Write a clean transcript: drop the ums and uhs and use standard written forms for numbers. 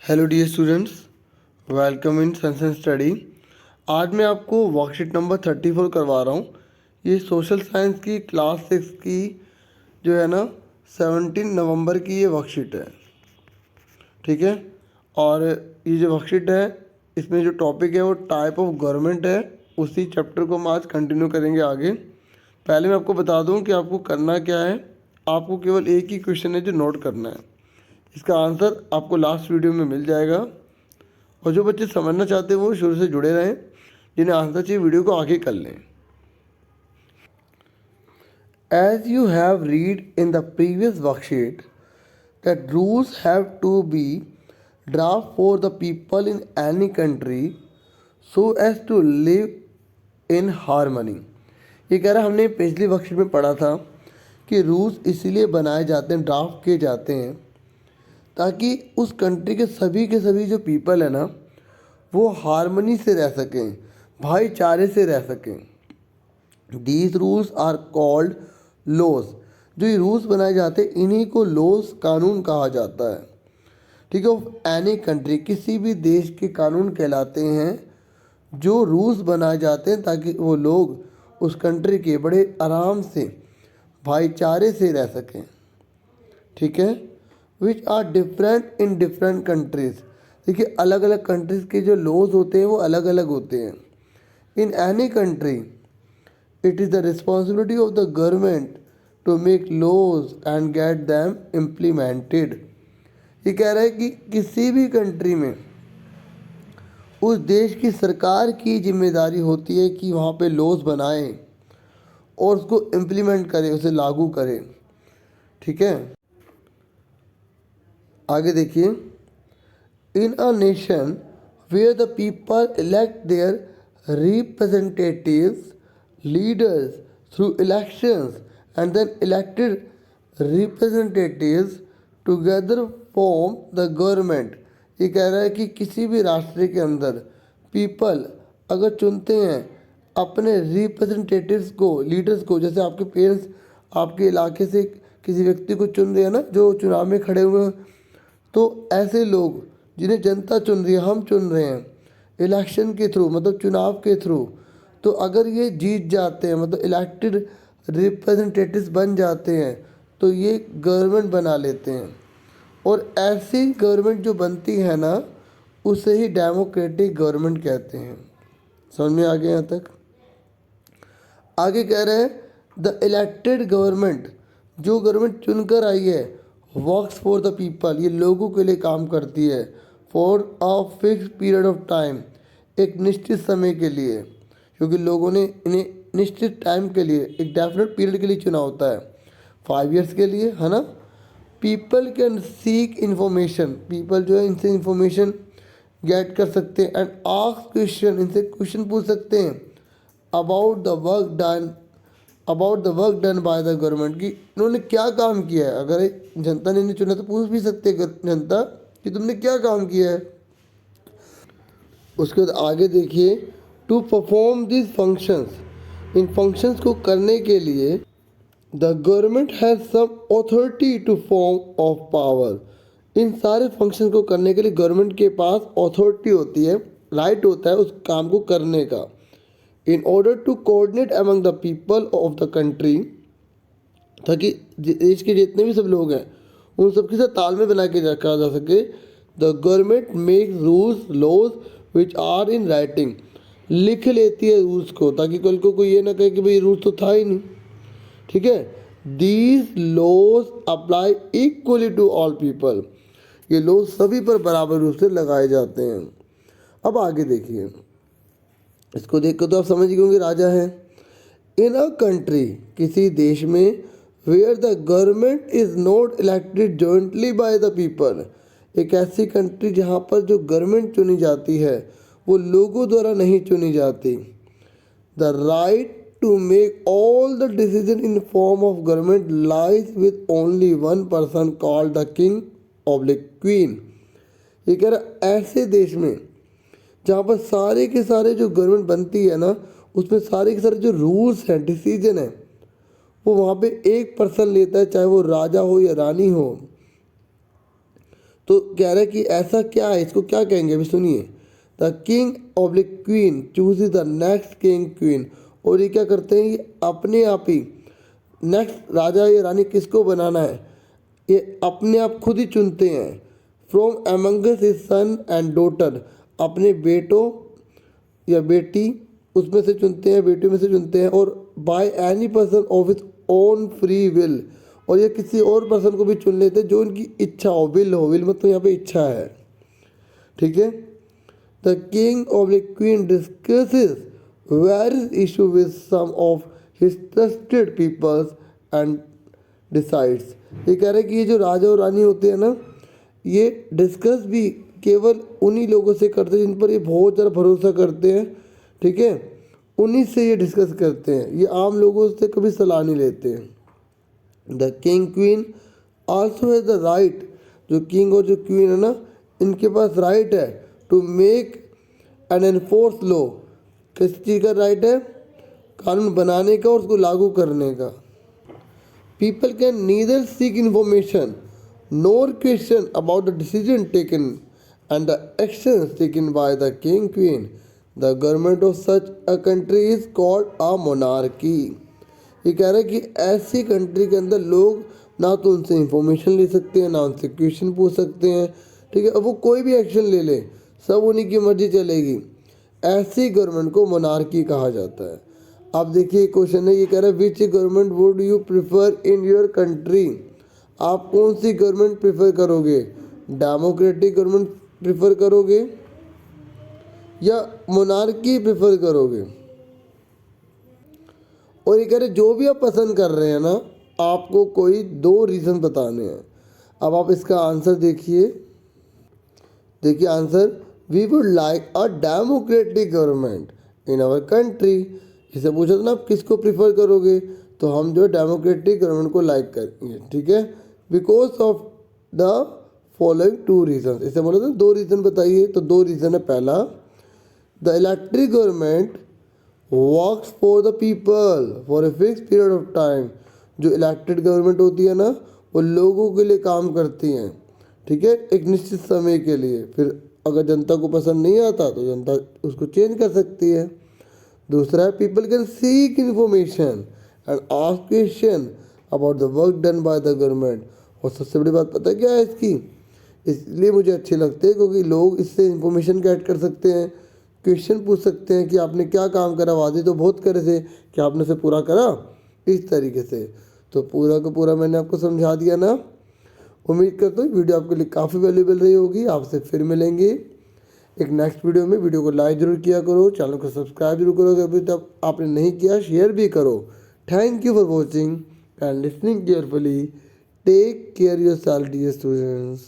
Hello dear students, welcome in sense and study. आज मैं आपको वर्कशीट नंबर 34 करवा रहा हूँ। ये सोशल साइंस की क्लास 6 की जो है ना 17 नवंबर की ये वर्कशीट है, ठीक है। और ये जो वर्कशीट है इसमें जो टॉपिक है वो टाइप ऑफ गवर्नमेंट है। उसी चैप्टर को हम आज कंटिन्यू करेंगे आगे। पहले मैं आपको बता दूँ कि आपको करना क्या है। आपको केवल एक ही क्वेश्चन है जो नोट करना है, इसका आंसर आपको लास्ट वीडियो में मिल जाएगा। और जो बच्चे समझना चाहते हैं वो शुरू से जुड़े रहें, जिन्हें आंसर चाहिए वीडियो को आगे कर लें। As you have read in the previous worksheet that rules have to be draft for the people in any country so as to live in harmony। ये कह रहा है, हमने पिछली वर्कशीट में पढ़ा था कि रूल्स इसीलिए बनाए जाते हैं, ड्राफ्ट किए जाते हैं ताकि उस कंट्री के सभी जो पीपल है ना वो हारमनी से रह सकें, भाईचारे से रह सकें। These rules are called laws. जो ये रूल्स बनाए जाते हैं इन्हीं को लॉज, कानून कहा जाता है, ठीक है। ऑफ एनी कंट्री, किसी भी देश के कानून कहलाते हैं जो रूल्स बनाए जाते हैं ताकि वो लोग उस कंट्री के बड़े आराम से, भाईचारे से रह सकें, ठीक है। Which are different in different countries. देखिए अलग अलग कंट्रीज़ के जो लॉज होते हैं वो अलग अलग होते हैं। In any country it is the responsibility of the government to make laws and get them implemented. ये कह रहा है कि किसी भी कंट्री में उस देश की सरकार की जिम्मेदारी होती है कि वहाँ पे लॉज बनाए और उसको इम्प्लीमेंट करे, उसे लागू करे, ठीक है। आगे देखिए, in a nation where the people elect their representatives leaders through elections and then elected representatives together form the government. ये कह रहा है कि किसी भी राष्ट्र के अंदर पीपल अगर चुनते हैं अपने रिप्रेजेंटेटिव्स को, लीडर्स को, जैसे आपके पेरेंट्स आपके इलाके से किसी व्यक्ति को चुन रहे हैं ना जो चुनाव में खड़े हुए हैं, तो ऐसे लोग जिन्हें जनता चुन रही है, हम चुन रहे हैं इलेक्शन के थ्रू, मतलब चुनाव के थ्रू, तो अगर ये जीत जाते हैं, मतलब इलेक्टेड रिप्रेजेंटेटिव्स बन जाते हैं, तो ये गवर्नमेंट बना लेते हैं। और ऐसी गवर्नमेंट जो बनती है ना उसे ही डेमोक्रेटिक गवर्नमेंट कहते हैं। समझ में आ गया यहाँ तक? आगे कह रहे हैं द इलेक्टेड गवर्नमेंट, जो गवर्नमेंट चुनकर आई है, वर्क्स फॉर द पीपल, ये लोगों के लिए काम करती है, for a fix period of time, एक निश्चित समय के लिए, क्योंकि लोगों ने इन्हें निश्चित टाइम के लिए, एक डेफिनेट पीरियड के लिए चुना होता है, 5 ईयर्स के लिए, है ना। People can seek information, people जो है इनसे इन्फॉर्मेशन गेट कर सकते हैं, एंड आस्क क्वेश्चन, इनसे क्वेश्चन पूछ सकते हैं about the work done by the government, कि इन्होंने क्या काम किया है। अगर जनता ने इन्हें चुना तो पूछ भी सकते हैं जनता कि तुमने क्या काम किया है। उसके बाद आगे देखिए, टू परफॉर्म दिस फंक्शंस, इन फंक्शंस को करने के लिए the government has some authority to form of power. इन सारे फंक्शन को करने के लिए गवर्नमेंट के पास अथॉरिटी होती है, राइट होता है उस काम को करने का। In order to coordinate among the people of the country, ताकि देश के जितने भी सब लोग हैं उन सबके साथ तालमेल बना के रखा जा सके। The government make rules laws which are in writing, लिख लेती है रूल्स को, ताकि कल को कोई ये ना कहे कि भाई रूल्स तो था ही नहीं, ठीक है। These laws apply equally to all people, ये लॉज सभी पर बराबर रूप से लगाए जाते हैं। अब आगे देखिए, इसको देख कर तो आप समझ गए होंगे राजा है। इन अ कंट्री, किसी देश में, where the government is not elected jointly by the people, एक ऐसी कंट्री जहाँ पर जो गवर्नमेंट चुनी जाती है वो लोगों द्वारा नहीं चुनी जाती। The right to make all the decision in form of government lies with only one person called the king oblique queen. ये कह रहा ऐसे देश में जहाँ पर सारे के सारे जो गवर्नमेंट बनती है ना उसमें सारे के सारे जो रूल्स हैं, डिसीजन है, वो वहाँ पे एक पर्सन लेता है, चाहे वो राजा हो या रानी हो। तो कह रहा है कि ऐसा क्या है, इसको क्या कहेंगे, अभी सुनिए। The king oblique queen choose the next king queen, और ये क्या करते हैं, ये अपने आप ही नेक्स्ट राजा या रानी किसको बनाना है ये अपने आप खुद ही चुनते हैं। From amongst his son and daughter, अपने बेटों या बेटी उसमें से चुनते हैं, बेटियों में से चुनते हैं। और by any person of his own free will, और ये किसी और पर्सन को भी चुन लेते हैं जो उनकी इच्छा हो, विल हो, विल मतलब यहाँ पे इच्छा है, ठीक है। The king of the queen discusses various issue with some of his trusted peoples and decides. ये कह रहे हैं कि ये जो राजा और रानी होते हैं ना, ये डिस्कस भी केवल उन्हीं लोगों से करते हैं जिन पर ये बहुत ज़्यादा भरोसा करते हैं, ठीक है, उन्हीं से ये डिस्कस करते हैं, ये आम लोगों से कभी सलाह नहीं लेते हैं। The king queen also has the right, जो किंग और जो क्वीन है ना, इनके पास राइट है to make and enforce law. किस चीज़ का राइट है, कानून बनाने का और उसको लागू करने का। People can neither seek information NOR question about the decision taken and the actions taken by the king queen. The government of such a country is called a monarchy. ये कह रहा है कि ऐसी कंट्री के अंदर लोग ना तो उनसे इंफॉर्मेशन ले सकते हैं, ना उनसे क्वेश्चन पूछ सकते हैं, ठीक है, अब वो कोई भी एक्शन ले ले सब उन्हीं की मर्जी चलेगी। ऐसी गवर्नमेंट को मोनार्की कहा जाता है। अब देखिए क्वेश्चन है, ये कह रहा है which government would you prefer in your country. आप कौन सी गवर्नमेंट प्रिफर करोगे, डेमोक्रेटिक गवर्नमेंट प्रिफर करोगे या मोनार्की प्रिफर करोगे। और ये कह रहे जो भी आप पसंद कर रहे हैं ना, आपको कोई 2 रीज़न बताने हैं। अब आप इसका आंसर देखिए, देखिए answer, we would like a democratic government in our country. इसे पूछा था ना आप किसको प्रिफर करोगे, तो हम जो डेमोक्रेटिक गवर्नमेंट को लाइक करेंगे, ठीक है, because of the following 2 reason. इसे बोला था 2 रीज़न बताइए, तो 2 रीज़न है। पहला, the elected government works for the people for a fix period of time. जो इलेक्टेड गवर्नमेंट होती है ना, वो लोगों के लिए काम करती हैं, ठीक है, एक निश्चित समय के लिए। फिर अगर जनता को पसंद नहीं आता तो जनता उसको चेंज कर सकती है। दूसरा है, people can seek information and ask question about the work done by the government. और सबसे बड़ी बात पता है क्या है इसकी, इसलिए मुझे अच्छी लगती है क्योंकि लोग इससे इंफॉर्मेशन गेट कर सकते हैं, क्वेश्चन पूछ सकते हैं कि आपने क्या काम करा, वादे तो बहुत करे थे, क्या आपने से पूरा करा, इस तरीके से। तो पूरा का पूरा मैंने आपको समझा दिया ना। उम्मीद करता हूँ वीडियो आपके लिए काफ़ी वैल्यूबल रही होगी। आपसे फिर मिलेंगे एक नेक्स्ट वीडियो में। वीडियो को लाइक जरूर किया करो, चैनल को सब्सक्राइब जरूर करो, अभी तक आपने नहीं किया शेयर भी करो। Thank you for watching and listening carefully. Take care yourself dear students.